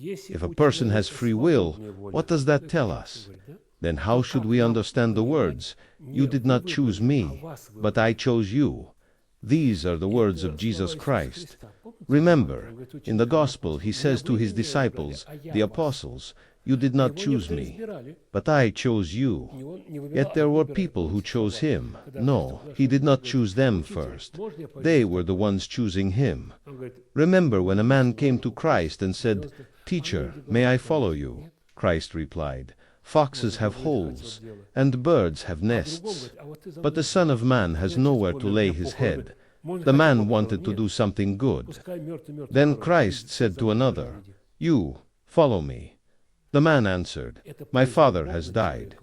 If a person has free will, what does that tell us? Then how should we understand the words, "You did not choose me, but I chose you"? These are the words of Jesus Christ. Remember, in the Gospel he says to his disciples, the apostles, "You did not choose me, but I chose you." Yet there were people who chose him. No, he did not choose them first. They were the ones choosing him. Remember when a man came to Christ and said, "Teacher, may I follow you?" Christ replied, "Foxes have holes, and birds have nests, but the Son of Man has nowhere to lay his head." The man wanted to do something good. Then Christ said to another, "You, follow me." The man answered, "My father has died.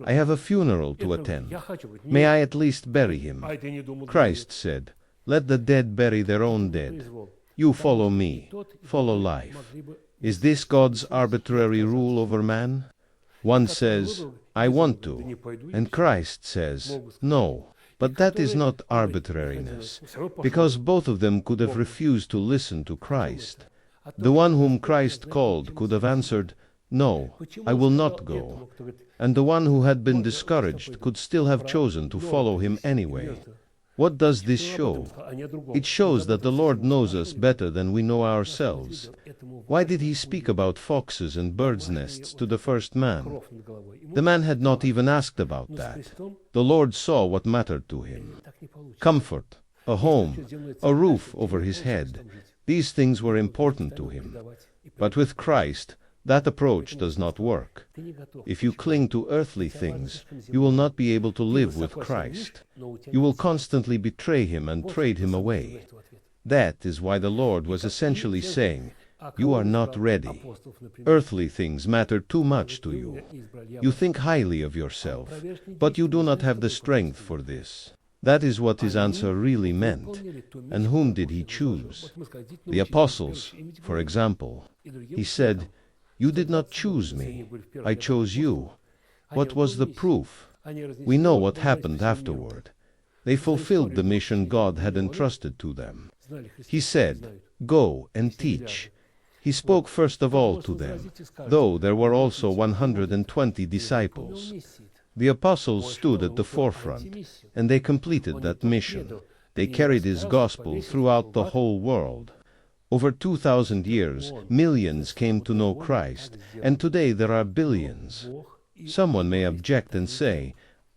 I have a funeral to attend. May I at least bury him?" Christ said, "Let the dead bury their own dead. You follow me, follow life." Is this God's arbitrary rule over man? One says, "I want to," and Christ says, "No." But that is not arbitrariness, because both of them could have refused to listen to Christ. The one whom Christ called could have answered, "No, I will not go." And the one who had been discouraged could still have chosen to follow him anyway. What does this show? It shows that the Lord knows us better than we know ourselves. Why did he speak about foxes and birds' nests to the first man? The man had not even asked about that. The Lord saw what mattered to him. Comfort, a home, a roof over his head. These things were important to him. But with Christ, that approach does not work. If you cling to earthly things, you will not be able to live with Christ. You will constantly betray him and trade him away. That is why the Lord was essentially saying, "You are not ready. Earthly things matter too much to you. You think highly of yourself, but you do not have the strength for this." That is what his answer really meant. And whom did he choose? The apostles, for example. He said, "You did not choose me, I chose you." What was the proof? We know what happened afterward. They fulfilled the mission God had entrusted to them. He said, "Go and teach." He spoke first of all to them, though there were also 120 disciples. The apostles stood at the forefront, and they completed that mission. They carried his gospel throughout the whole world. Over 2,000 years, millions came to know Christ, and today there are billions. Someone may object and say,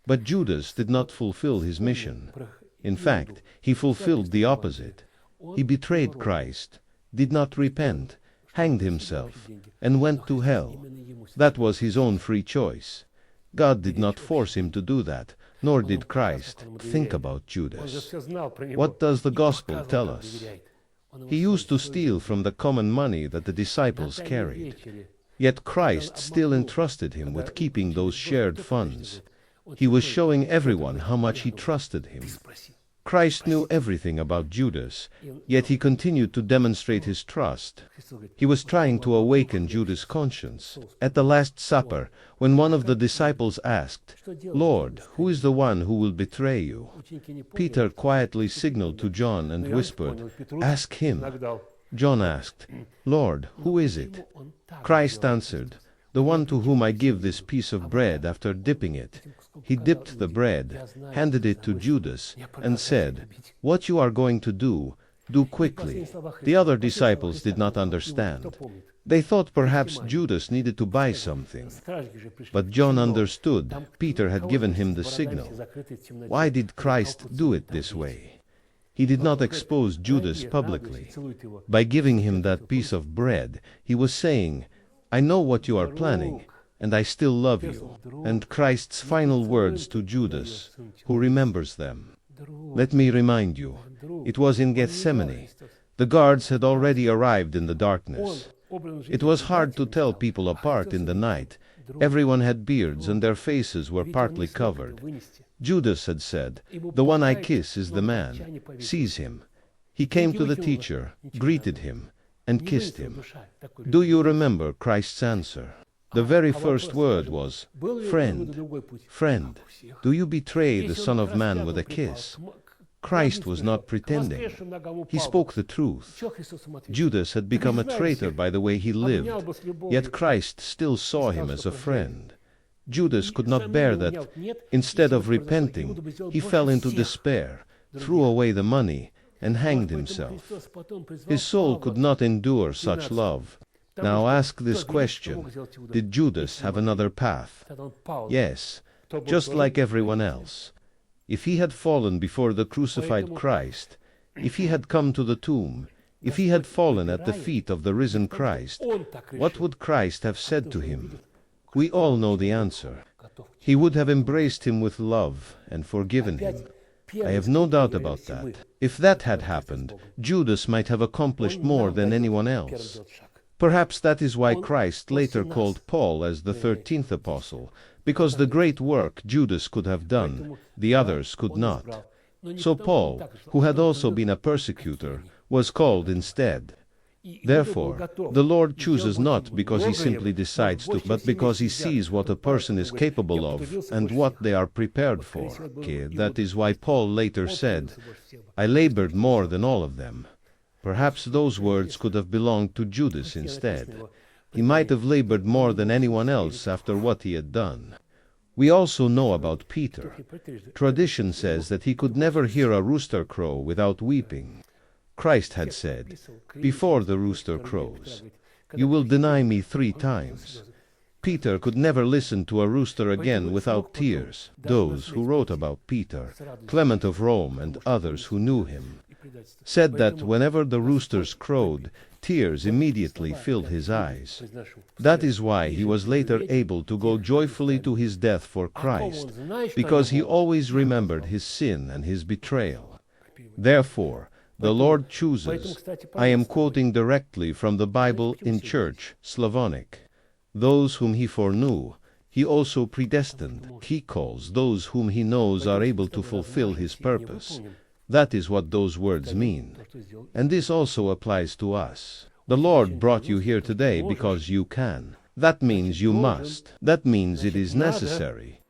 "But Judas did not fulfill his mission." In fact, he fulfilled the opposite. He betrayed Christ, did not repent, hanged himself, and went to hell. That was his own free choice. God did not force him to do that, nor did Christ. Think about Judas. What does the gospel tell us? He used to steal from the common money that the disciples carried. Yet Christ still entrusted him with keeping those shared funds. He was showing everyone how much he trusted him. Christ knew everything about Judas, yet he continued to demonstrate his trust. He was trying to awaken Judas' conscience. At the Last Supper, when one of the disciples asked, "Lord, who is the one who will betray you?" Peter quietly signaled to John and whispered, "Ask him." John asked, "Lord, who is it?" Christ answered, "The one to whom I give this piece of bread after dipping it." He dipped the bread, handed it to Judas, and said, "What you are going to do, do quickly." The other disciples did not understand. They thought perhaps Judas needed to buy something. But John understood. Peter had given him the signal. Why did Christ do it this way? He did not expose Judas publicly. By giving him that piece of bread, he was saying, "I know what you are planning, and I still love you." And Christ's final words to Judas, who remembers them. Let me remind you, it was in Gethsemane. The guards had already arrived in the darkness. It was hard to tell people apart in the night. Everyone had beards, and their faces were partly covered. Judas had said, "The one I kiss is the man. Seize him." He came to the teacher, greeted him, and kissed him. Do you remember Christ's answer? The very first word was, "Friend, friend, do you betray the Son of Man with a kiss?" Christ was not pretending. He spoke the truth. Judas had become a traitor by the way he lived, yet Christ still saw him as a friend. Judas could not bear that. Instead of repenting, he fell into despair, threw away the money, and hanged himself. His soul could not endure such love. Now ask this question: did Judas have another path? Yes, just like everyone else. If he had fallen before the crucified Christ, if he had come to the tomb, if he had fallen at the feet of the risen Christ, what would Christ have said to him? We all know the answer. He would have embraced him with love and forgiven him. I have no doubt about that. If that had happened, Judas might have accomplished more than anyone else. Perhaps that is why Christ later called Paul as the 13th apostle, because the great work Judas could have done, the others could not. So Paul, who had also been a persecutor, was called instead. Therefore, the Lord chooses not because he simply decides to, but because he sees what a person is capable of and what they are prepared for. That is why Paul later said, "I labored more than all of them." Perhaps those words could have belonged to Judas instead. He might have labored more than anyone else after what he had done. We also know about Peter. Tradition says that he could never hear a rooster crow without weeping. Christ had said, "Before the rooster crows, you will deny me 3 times." Peter could never listen to a rooster again without tears. Those who wrote about Peter, Clement of Rome and others who knew him, said that whenever the roosters crowed, tears immediately filled his eyes. That is why he was later able to go joyfully to his death for Christ, because he always remembered his sin and his betrayal. Therefore, the Lord chooses. I am quoting directly from the Bible in Church, Slavonic. Those whom he foreknew, he also predestined. He calls those whom he knows are able to fulfill his purpose. That is what those words mean. And this also applies to us. The Lord brought you here today because you can. That means you must. That means it is necessary.